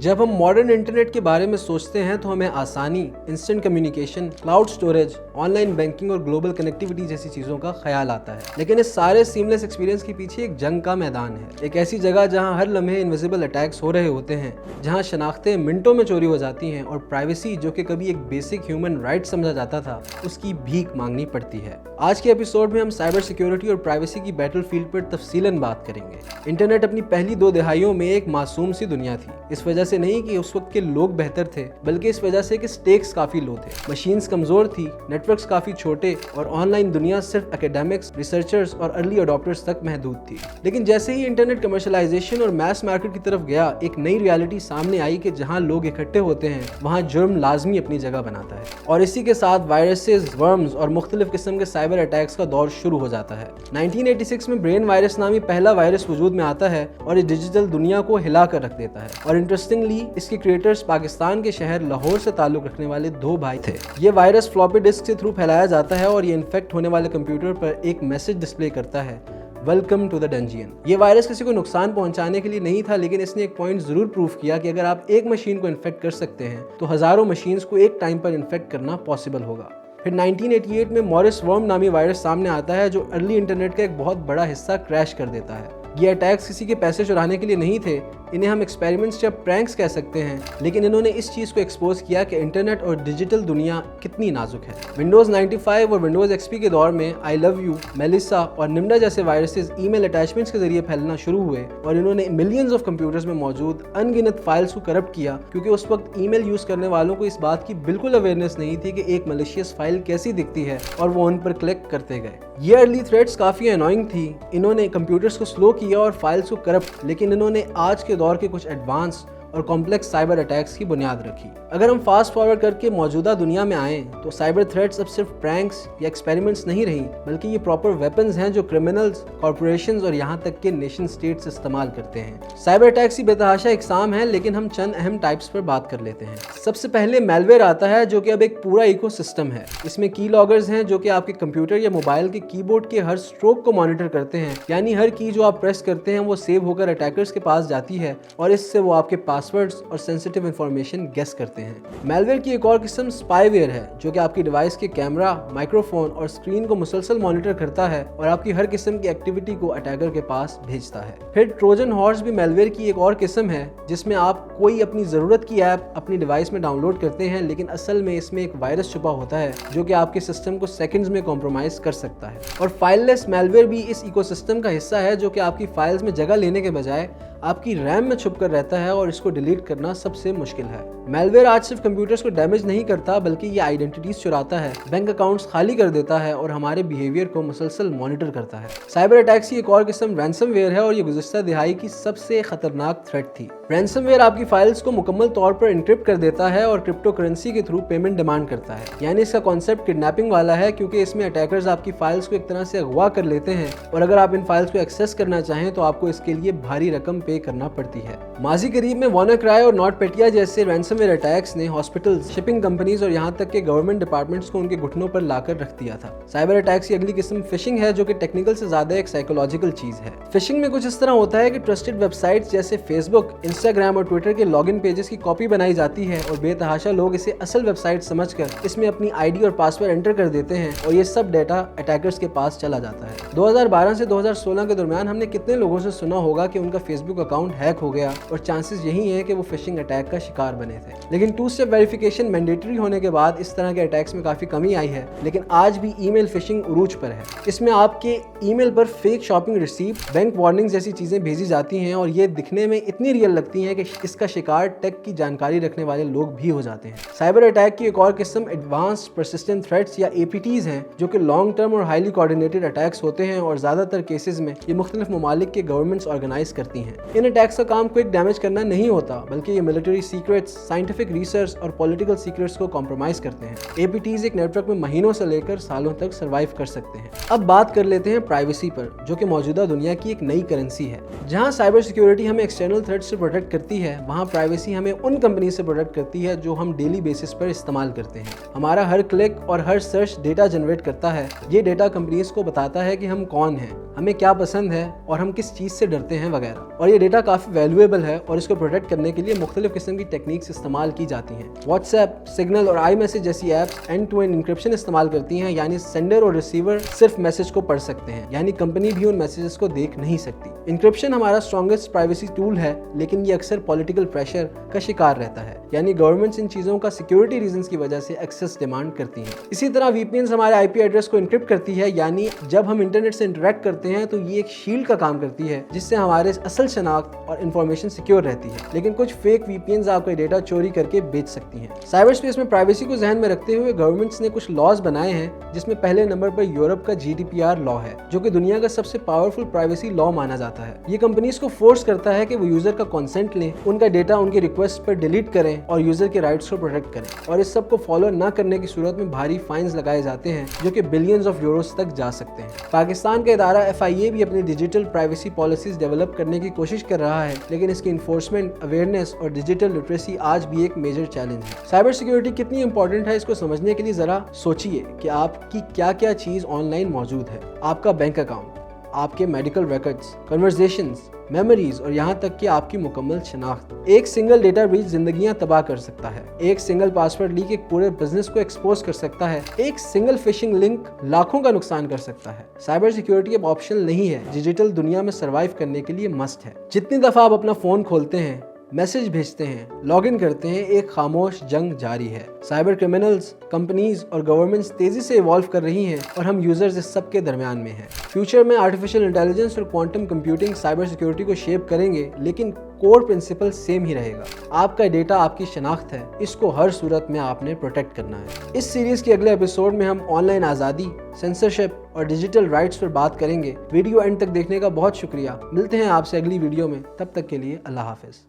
जब हम modern internet के बारे में सोचते हैं तो हमें आसानी, instant communication, cloud storage, online banking और ग्लोबल कनेक्टिविटी जैसी चीज़ों का ख्याल आता है। लेकिन इस सारे सीमलेस एक्सपीरियंस के पीछे एक जंग का मैदान है, एक ऐसी जगह जहां हर लम्हे इनविजिबल अटैक्स हो रहे होते हैं, जहां शनाख्तें मिनटों में चोरी हो जाती हैं और प्राइवेसी, जो कि कभी एक बेसिक ह्यूमन राइट समझा जाता था, उसकी भीख मांगनी पड़ती है। आज के एपिसोड में हम साइबर सिक्योरिटी और प्राइवेसी की बैटलफील्ड पर तफसीलन बात करेंगे। इंटरनेट अपनी पहली 2 दहाइयों में एक मासूम सी दुनिया थी, इस वजह से नहीं कि उस वक्त के लोग बेहतर थे, बल्कि इस वजह से कि स्टेक्स काफी लो थे, मशीन्स कमजोर थी, नेटवर्क्स काफी छोटे और ऑनलाइन दुनिया सिर्फ एकेडमिक्स, रिसर्चर्स और अर्ली अडॉप्टर्स तक महदूद थी। लेकिन जैसे ही इंटरनेट कमर्शलाइजेशन और मैस मार्केट की तरफ गया, एक नई रियलिटी सामने आई कि जहां लोग इकट्ठे होते हैं वहां जुर्म लाजमी अपनी जगह बनाता है। और इसी के साथ वायरसेस, वर्म्स और मुख्तलिफ किस्म के साइबर अटैक्स का दौर शुरू हो जाता है। 1986 में ब्रेन वायरस नामी पहला वायरस वजूद में आता है और इस डिजिटल दुनिया को हिला कर रख देता है। और इंटरेस्टिंगली इसके क्रिएटर्स पाकिस्तान के शहर लाहौर से ताल्लुक रखने वाले 2 भाई थे। ये वायरस फ्लॉपी डिस्क के थ्रू फैलाया जाता है और ये इन्फेक्ट होने वाले कंप्यूटर पर एक मैसेज डिस्प्ले करता है, वेलकम टू द डंजियन। ये वायरस किसी को नुकसान पहुंचाने के लिए नहीं था, लेकिन इसने एक पॉइंट जरूर प्रूव किया कि अगर आप एक मशीन को इन्फेक्ट कर सकते हैं तो हजारों मशीन्स को एक टाइम पर इन्फेक्ट करना पॉसिबल होगा। फिर 1988 में मॉरिस वर्म नामी वायरस सामने आता है, जो अर्ली इंटरनेट का एक बहुत बड़ा हिस्सा क्रैश कर देता है। ये अटैक्स किसी के पैसे चुराने के लिए नहीं थे, इन्हें हम एक्सपेरिमेंट्स या प्रैंक्स कह सकते हैं, लेकिन इन्होंने इस चीज़ को एक्सपोज किया कि इंटरनेट और डिजिटल दुनिया कितनी नाजुक है। विंडोज़ 95 और विंडोज़ XP के दौर में आई लव यू, मेलिसा और निम्डा जैसे वायरसेस ईमेल अटैचमेंट्स के जरिए फैलना शुरू हुए और इन्होंने मिलियंस ऑफ कंप्यूटर्स में मौजूद अनगिनत फाइल्स को करप्ट किया, क्योंकि उस वक्त ईमेल यूज़ करने वालों को इस बात की बिल्कुल अवेयरनेस नहीं थी कि एक मलिशियस फाइल कैसी दिखती है, और वो उन पर क्लिक करते गए। ये अर्ली थ्रेट्स काफ़ी अनोइंग थी, इन्होंने कंप्यूटर्स को स्लो किया और फाइल्स को करप्ट, लेकिन इन्होंने आज के दौर के कुछ एडवांस और कॉम्प्लेक्स साइबर अटैक्स की बुनियाद रखी। अगर हम फास्ट फॉरवर्ड करके मौजूदा दुनिया में आएँ तो साइबर थ्रेट्स अब सिर्फ प्रैंक्स या एक्सपेरिमेंट्स नहीं रही, बल्कि ये प्रॉपर वेपन्स हैं जो क्रिमिनल्स, कॉर्पोरेशंस और यहाँ तक के नेशन स्टेट्स इस्तेमाल करते हैं। साइबर अटैक्स की बेतहाशा इकसाम है, लेकिन हम चंद अहम टाइप्स पर बात कर लेते हैं। सबसे पहले मेलवेयर आता है, जो कि अब एक पूरा इकोसिस्टम है। इसमें की लॉगर्स हैं जो कि आपके कंप्यूटर या मोबाइल के कीबोर्ड के हर स्ट्रोक को मॉनिटर करते हैं, यानी हर की जो आप प्रेस करते हैं वो सेव होकर अटैकर्स के पास जाती है और इससे वो आपके पासवर्ड्स और सेंसिटिव इंफॉर्मेशन गेस करते हैं। मेलवेयर की एक और किस्म स्पाईवेयर है, जो कि आपकी डिवाइस के कैमरा, माइक्रोफोन और स्क्रीन को मुसलसल मॉनिटर करता है और आपकी हर किस्म की एक्टिविटी को अटैकर के पास भेजता है। फिर ट्रोजन हॉर्स भी मेलवेयर की एक और किस्म है, जिसमें आप कोई अपनी जरूरत की ऐप अपनी डिवाइस में डाउनलोड करते हैं, लेकिन असल में इसमें एक वायरस छुपा होता है जो कि आपके सिस्टम को सेकंड्स में कॉम्प्रोमाइज कर सकता है। और फाइललेस मेलवेयर भी इस इकोसिस्टम का हिस्सा है, जो कि आपकी फाइल्स में जगह लेने के बजाय आपकी रैम में छुप कर रहता है और इसको डिलीट करना सबसे मुश्किल है। मेलवेयर आज सिर्फ कंप्यूटर्स को डैमेज नहीं करता, बल्कि ये आइडेंटिटीज चुराता है, बैंक अकाउंट्स खाली कर देता है और हमारे बिहेवियर को मुसलसल मॉनिटर करता है। साइबर अटैक्स की एक और किस्म रैंसमवेयर है और ये गुज़िश्ता दिहाई की सबसे खतरनाक थ्रेट थी। रैंसमवेयर आपकी फाइल्स को मुकम्मल तौर पर एन्क्रिप्ट कर देता है और क्रिप्टो करेंसी के थ्रू पेमेंट डिमांड करता है। यानी इसका कॉन्सेप्ट किडनैपिंग वाला है, क्योंकि इसमें अटैकर्स आपकी फाइल्स को एक तरह से अगवा कर लेते हैं और अगर आप इन फाइल्स को एक्सेस करना चाहें तो आपको इसके लिए भारी रकम पे करना पड़ती है। माजी करीब में वानाक्राई और नॉटपेटिया जैसे रैंसमवेयर अटैक्स ने हॉस्पिटल्स, शिपिंग कंपनीज और यहाँ तक के गवर्नमेंट डिपार्टमेंट्स को उनके घुटनों पर लाकर रख दिया था। साइबर अटैक्स की अगली किस्म फिशिंग है, जो कि टेक्निकल से ज्यादा एक साइकोलॉजिकल चीज है। फिशिंग में कुछ इस तरह होता है कि ट्रस्टेड वेबसाइट्स जैसे फेसबुक, इंस्टाग्राम और ट्विटर के लॉगिन पेजेस की कॉपी बनाई जाती है और बेतहाशा लोग इसे असल वेबसाइट समझकर इसमें अपनी आईडी और पासवर्ड एंटर कर देते हैं और ये सब डाटा अटैकर्स के पास चला जाता है। 2012 से 2016 के दरमियान हमने कितने लोगों से सुना होगा कि उनका फेसबुक अकाउंट हैक हो गया और चांसेस यही है कि वो फिशिंग अटैक का शिकार बने थे। लेकिन 2 स्टेप वेरिफिकेशन मैंडेटरी होने के बाद इस तरह के अटैक्स में काफी कमी आई है, लेकिन आज भी ईमेल फिशिंग उरूज पर है। इसमें आपके ईमेल पर fake shopping receipt, bank warnings जैसी चीजें भेजी जाती हैं और ये दिखने में इतनी रियल लगती हैं कि इसका शिकार टेक की जानकारी रखने वाले लोग भी हो जाते हैं। साइबर अटैक की एक और किस्म एडवांस्ड पर्सिस्टेंट थ्रेट्स या APTs हैं, जो कि लॉन्ग टर्म और हाईली कोऑर्डिनेटेड अटैक्स होते हैं और ज्यादातर केसेस में ये मुख्तलिफ ममालिक के गवर्नमेंट्स ऑर्गेनाइज करती हैं। इन अटैक्स का काम क्विक डैमेज करना नहीं होता, बल्कि ये मिलिट्री सीक्रेट्स, साइंटिफिक रिसर्च और पॉलिटिकल सीक्रेट्स को कॉम्प्रोमाइज करते हैं। APTs एक नेटवर्क में महीनों से लेकर सालों तक सर्वाइव कर सकते हैं। अब बात कर लेते हैं प्राइवेसी पर, जो कि मौजूदा दुनिया की एक नई करेंसी है। जहां साइबर सिक्योरिटी हमें एक्सटर्नल थ्रेट से प्रोटेक्ट करती है, वहां प्राइवेसी हमें उन कंपनी से प्रोटेक्ट करती है जो हम डेली बेसिस पर इस्तेमाल करते हैं। हमारा हर क्लिक और हर सर्च डेटा जनरेट करता है। ये डेटा कंपनीज को बताता है कि हम कौन हैं, हमें क्या पसंद है और हम किस चीज़ से डरते हैं वगैरह। और ये ये डेटा काफ़ी वैल्यूएबल है और इसको प्रोटेक्ट करने के लिए मुख्तलिफ किस्म की टेक्निक्स इस्तेमाल की जाती हैं। व्हाट्सएप, सिग्नल और आई मैसेज जैसी apps end to end encryption इस्तेमाल करती हैं, यानी सेंडर और रिसीवर सिर्फ मैसेज को पढ़ सकते हैं, यानी कंपनी भी उन मैसेजेस को देख नहीं सकती। इंक्रिप्शन हमारा स्ट्रॉन्गेस्ट प्राइवेसी टूल है, लेकिन ये अक्सर पॉलिटिकल प्रेशर का शिकार रहता है, यानी गवर्नमेंट्स इन चीज़ों का सिक्योरिटी रीजंस की वजह से एक्सेस डिमांड करती हैं। इसी तरह वीपीएन्स हमारे आईपी एड्रेस को इंक्रिप्ट करती है, यानी जब हम इंटरनेट से इंटरेक्ट करते हैं तो ये एक शील्ड का काम करती है जिससे हमारे असल शनाख्त और इंफॉर्मेशन सिक्योर रहती है। लेकिन कुछ फेक वीपीएन्स आपका डेटा चोरी करके बेच सकती हैं। साइबर स्पेस में प्राइवेसी को ध्यान में रखते हुए गवर्नमेंट्स ने कुछ लॉज बनाए हैं, जिसमें पहले नंबर पर यूरोप का GDPR लॉ है, जो कि दुनिया का सबसे पावरफुल प्राइवेसी लॉ माना जाता है। ये कंपनीज को फोर्स करता है कि वो यूजर का कंसेंट लें, उनका डेटा उनकी रिक्वेस्ट पर डिलीट करें और यूजर के राइट्स को प्रोटेक्ट करें, और इस सब को फॉलो न करने की सूरत में भारी फाइन्स लगाए जाते हैं जो कि बिलियंस ऑफ यूरोस तक जा सकते हैं। पाकिस्तान का इदारा FIA भी अपनी डिजिटल प्राइवेसी पॉलिसीज डेवलप करने की कोशिश कर रहा है, लेकिन इसकी इन्फोर्समेंट, अवेयरनेस और डिजिटल लिटरेसी आज भी एक मेजर चैलेंज है। साइबर सिक्योरिटी कितनी इंपॉर्टेंट है, इसको समझने के लिए जरा सोचिए कि आपकी क्या क्या चीज ऑनलाइन मौजूद है। आपका बैंक अकाउंट, आपके मेडिकल रिकॉर्ड्स, कन्वर्सेशंस, मेमोरीज और यहाँ तक कि आपकी मुकम्मल शनाख्त। एक सिंगल डेटा ब्रीच जिंदगियां तबाह कर सकता है। एक सिंगल पासवर्ड लीक एक पूरे बिजनेस को एक्सपोज कर सकता है। एक सिंगल फिशिंग लिंक लाखों का नुकसान कर सकता है। साइबर सिक्योरिटी अब ऑप्शनल नहीं है, डिजिटल दुनिया में सर्वाइव करने के लिए मस्ट है। जितनी दफा आप अपना फोन खोलते हैं, मैसेज भेजते हैं, लॉग इन करते हैं, एक खामोश जंग जारी है। साइबर क्रिमिनल्स, कंपनीज और गवर्नमेंट्स तेजी से इवॉल्व कर रही हैं और हम यूजर्स इस सब के दरमियान में हैं। फ्यूचर में आर्टिफिशियल इंटेलिजेंस और क्वांटम कंप्यूटिंग साइबर सिक्योरिटी को शेप करेंगे, लेकिन कोर प्रिंसिपल सेम ही रहेगा। आपका डेटा आपकी शनाख्त है, इसको हर सूरत में आपने प्रोटेक्ट करना है। इस सीरीज के अगले एपिसोड में हम ऑनलाइन आज़ादी, सेंसरशिप और डिजिटल राइट्स पर बात करेंगे। वीडियो एंड तक देखने का बहुत शुक्रिया। मिलते हैं आपसे अगली वीडियो में, तब तक के लिए अल्लाह हाफिज।